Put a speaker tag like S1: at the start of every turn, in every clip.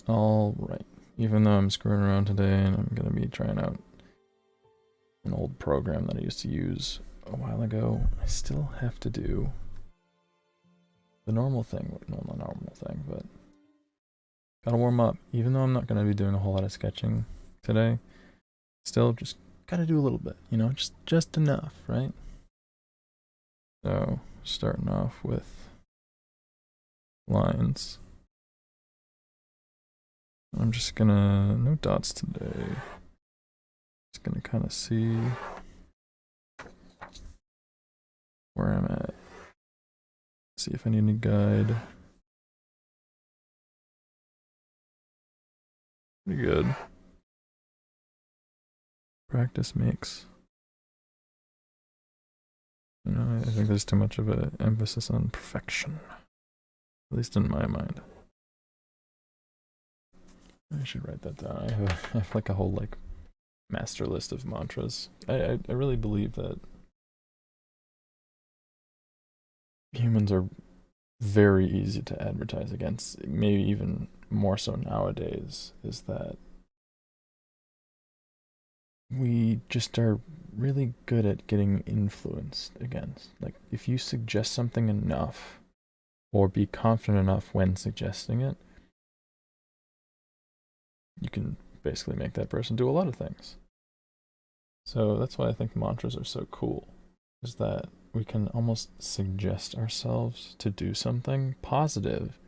S1: Alright, even though I'm screwing around today and I'm gonna be trying out an old program that I used to use a while ago, I still have to do the normal thing. Well, not normal thing, but gotta warm up. Even though I'm not gonna be doing a whole lot of sketching today, still just gotta do a little bit, you know, just enough, right? So, starting off with lines. I'm just gonna, no dots today. Just gonna kind of see where I'm at. See if I need any guide. Pretty good. Practice makes. You know, I think there's too much of an emphasis on perfection. At least in my mind. I should write that down. I have like a whole like master list of mantras. I really believe that humans are very easy to advertise against, maybe even more so nowadays, is that we just are really good at getting influenced against. Like, if you suggest something enough, or be confident enough when suggesting it, you can basically make that person do a lot of things. So that's why I think mantras are so cool, is that we can almost suggest ourselves to do something positive,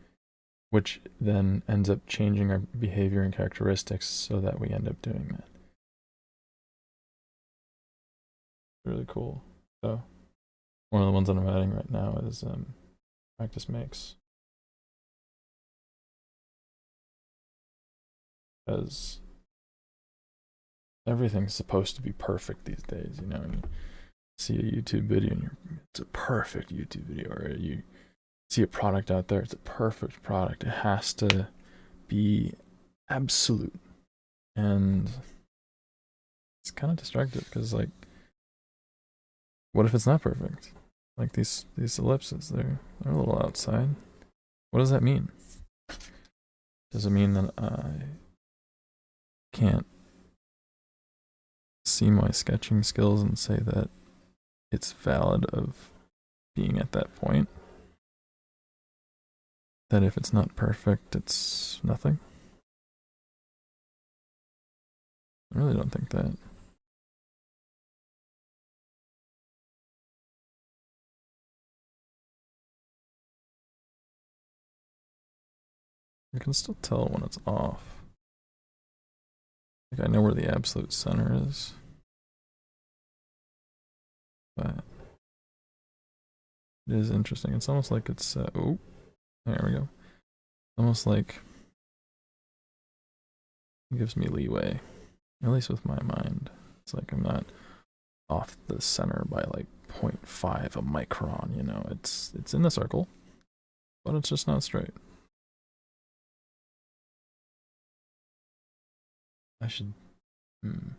S1: which then ends up changing our behavior and characteristics so that we end up doing that. Really cool. So one of the ones that I'm adding right now is practice makes. Because everything's supposed to be perfect these days, you know. You see a YouTube video and it's a perfect YouTube video, or you see a product out there, it's a perfect product. It has to be absolute. And it's kind of destructive because, like, what if it's not perfect? Like these ellipses, they're a little outside. What does that mean? Does it mean that I can't see my sketching skills and say that it's valid of being at that point? That if it's not perfect, it's nothing? I really don't think that. You can still tell when it's off. Like, I know where the absolute center is, but it is interesting. It's almost like it's, oh, there we go. Almost like it gives me leeway, at least with my mind. It's like I'm not off the center by like 0.5 a micron, you know. It's in the circle, but it's just not straight. I should, I'm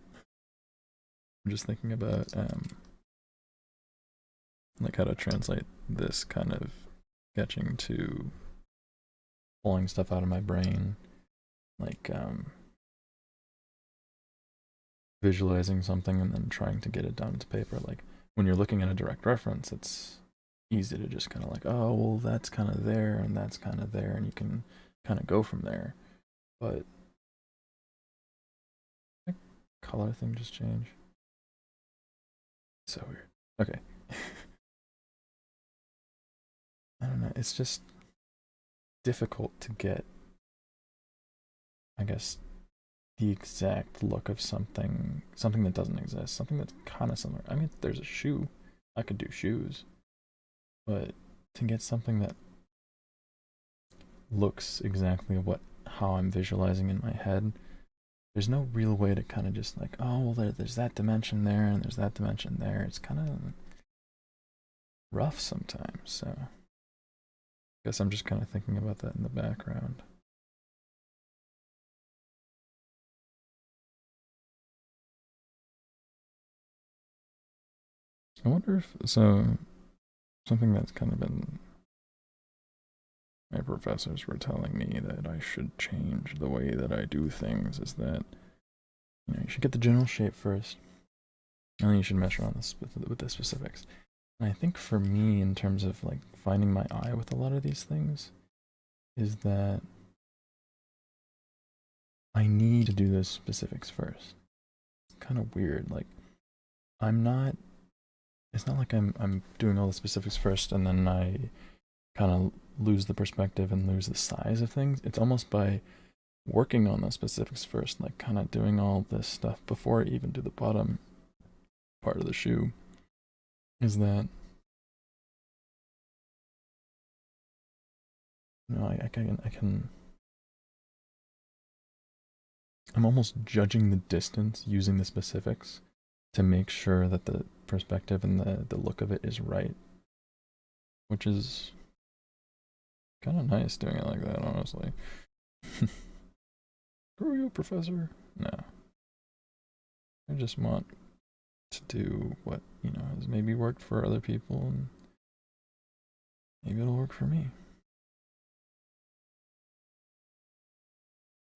S1: just thinking about like how to translate this kind of sketching to pulling stuff out of my brain, like visualizing something and then trying to get it down to paper. Like, when you're looking at a direct reference, it's easy to just kind of like, oh, well, that's kind of there and that's kind of there, and you can kind of go from there. But that color thing just changed. So weird. Okay. I don't know. It's just difficult to get, I guess, the exact look of something that doesn't exist, something that's kind of similar. I mean, if there's a shoe, I could do shoes, but to get something that looks exactly how I'm visualizing in my head, there's no real way to kind of just like, oh, well, there's that dimension there and there's that dimension there. It's kind of rough sometimes. So I guess I'm just kind of thinking about that in the background. I wonder if, so something that's kind of been my professors were telling me that I should change the way that I do things, is that, you know, you should get the general shape first, and then you should mess around with the specifics. And I think for me, in terms of like finding my eye with a lot of these things, is that I need to do those specifics first. It's kind of weird. Like, I'm not. It's not like I'm doing all the specifics first and then I kind of lose the perspective and lose the size of things. It's almost by working on those specifics first, like kind of doing all this stuff before I even do the bottom part of the shoe, is that, you know, I'm almost judging the distance using the specifics to make sure that the perspective and the look of it is right, which is kind of nice doing it like that, honestly. Screw you, professor. No. I just want to do what, you know, has maybe worked for other people, and maybe it'll work for me.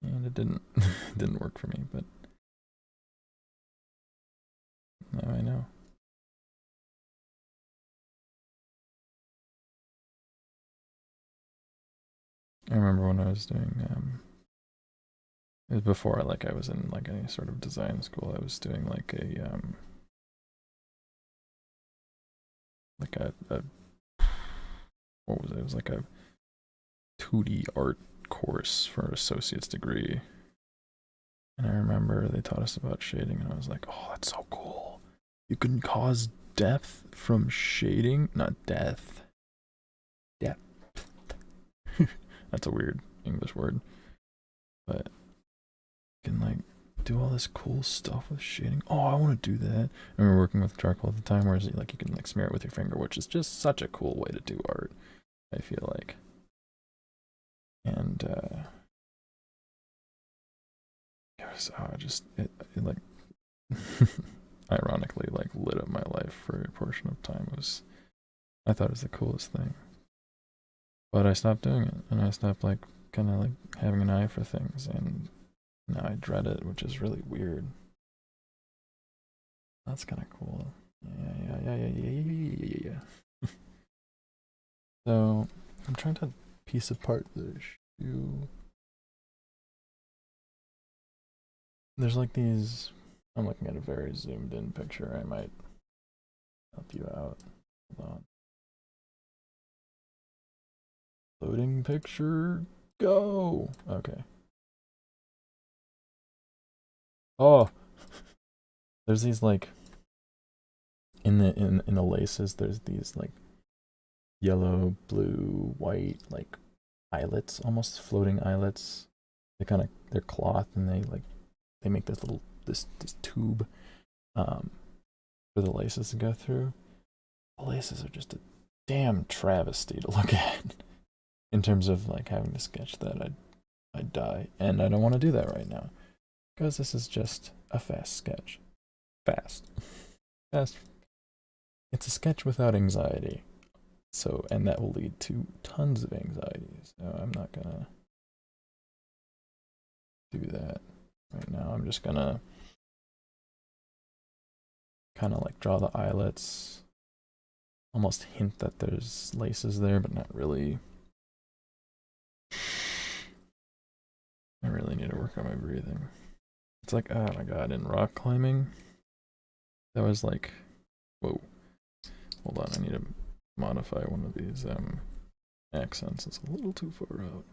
S1: And it didn't. It didn't work for me, but now I know. I remember when I was doing it was before like I was in like any sort of design school. I was doing like a what was it? It was like a 2D art course for an associate's degree. And I remember they taught us about shading, and I was like, oh, that's so cool. You can cause depth from shading, not death. Depth. That's a weird English word. But you can like do all this cool stuff with shading. Oh, I want to do that. And we were working with charcoal at the time, where like you can like smear it with your finger, which is just such a cool way to do art, I feel like. And it was it like ironically like lit up my life for a portion of time. I thought it was the coolest thing. But I stopped doing it, and I stopped like kind of like having an eye for things, and now I dread it, which is really weird. That's kind of cool. Yeah. So I'm trying to piece apart the shoe. There's like these. I'm looking at a very zoomed in picture. I might help you out. Hold on. Loading picture. Go. Okay. Oh, there's these like in the laces. There's these like yellow, blue, white like eyelets, almost floating eyelets. They're cloth, and they make this tube for the laces to go through. The laces are just a damn travesty to look at. In terms of like having to sketch that, I'd die, and I don't want to do that right now, because this is just a fast sketch. Fast. It's a sketch without anxiety, so, and that will lead to tons of anxiety. So I'm not gonna do that right now. I'm just gonna kind of like draw the eyelets, almost hint that there's laces there, but not really. I really need to work on my breathing. It's like, oh my god, in rock climbing, that was like, whoa. Hold on, I need to modify one of these accents. It's a little too far out.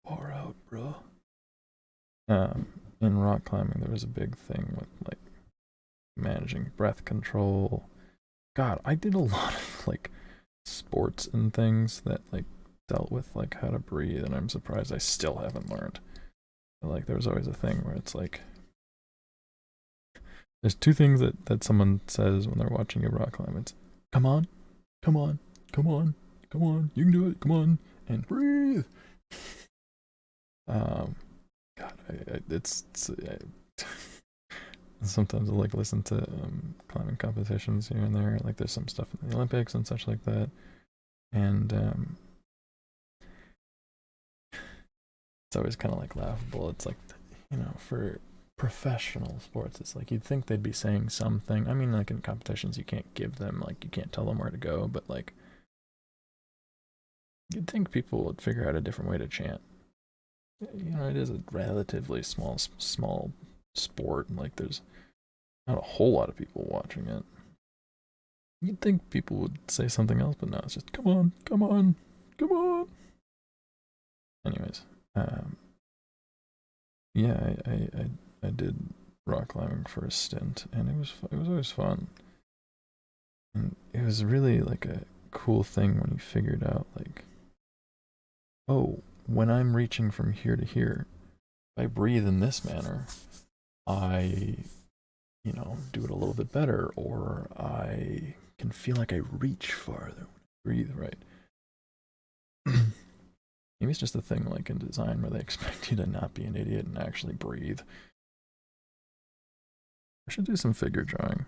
S1: Far out, bro. In rock climbing, there was a big thing with like managing breath control. God, I did a lot of like sports and things that like dealt with like how to breathe, and I'm surprised I still haven't learned. Like there's always a thing where it's like there's two things that someone says when they're watching you rock climb. It's come on, come on, come on, come on, you can do it, come on, and breathe. God, sometimes I like listen to climbing competitions here and there. Like there's some stuff in the Olympics and such like that, and it's always kind of like laughable. It's like, for professional sports, it's like you'd think they'd be saying something. I mean, like in competitions, you can't give them, like, you can't tell them where to go, but like, you'd think people would figure out a different way to chant. It is a relatively small sport, and like, there's not a whole lot of people watching it. You'd think people would say something else, but no, it's just come on, come on, come on. Anyways, yeah, I did rock climbing for a stint, and it was always fun, and it was really like a cool thing when you figured out, like, oh, when I'm reaching from here to here, if I breathe in this manner, I, do it a little bit better, or I can feel like I reach farther when I breathe right. Maybe it's just a thing like in design where they expect you to not be an idiot and actually breathe. I should do some figure drawing.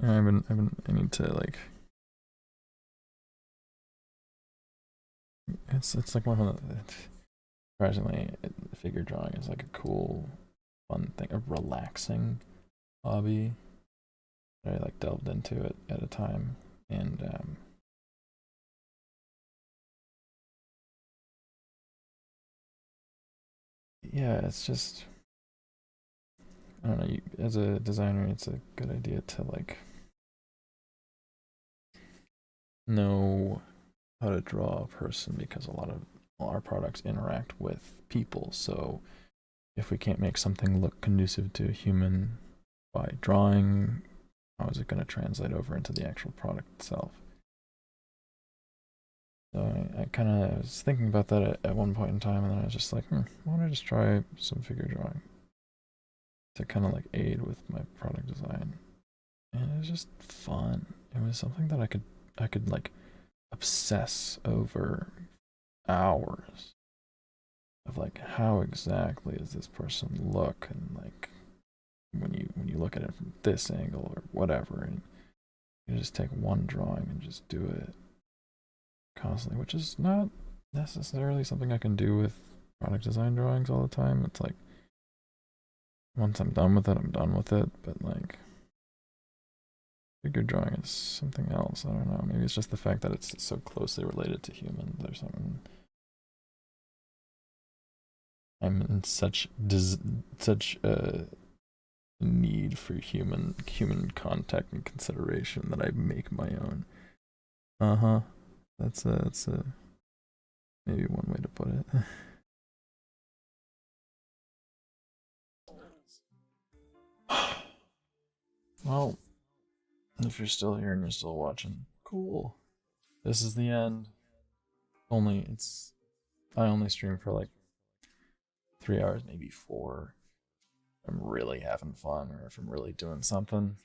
S1: I need to like. It's like one of the. Surprisingly, figure drawing is like a cool, fun thing, a relaxing hobby. I like delved into it at a time, and yeah, it's just, I don't know. As a designer, it's a good idea to like know how to draw a person, because a lot of our products interact with people. So if we can't make something look conducive to a human by drawing, how is it going to translate over into the actual product itself? So I kind of was thinking about that at one point in time, and then I was just like, why don't I just try some figure drawing to kind of like aid with my product design? And it was just fun. It was something that I could like obsess over hours of like, how exactly does this person look, and like when you look at it from this angle or whatever, and you just take one drawing and just do it constantly, which is not necessarily something I can do with product design drawings all the time. It's like, once I'm done with it, I'm done with it. But like, figure drawing is something else. I don't know. Maybe it's just the fact that it's so closely related to humans or something. I'm in such a need for human contact and consideration that I make my own. Uh-huh. That's a maybe one way to put it. Well, if you're still here and you're still watching, cool. This is the end. Only it's I only stream for like 3 hours, maybe four. If I'm really having fun, or if I'm really doing something.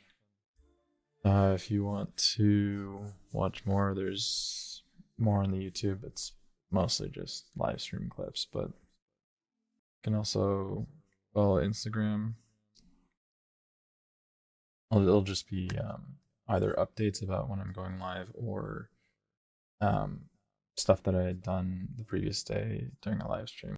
S1: If you want to watch more, there's more on the YouTube. It's mostly just live stream clips, but you can also follow Instagram. It'll just be either updates about when I'm going live, or um, stuff that I had done the previous day during a live stream.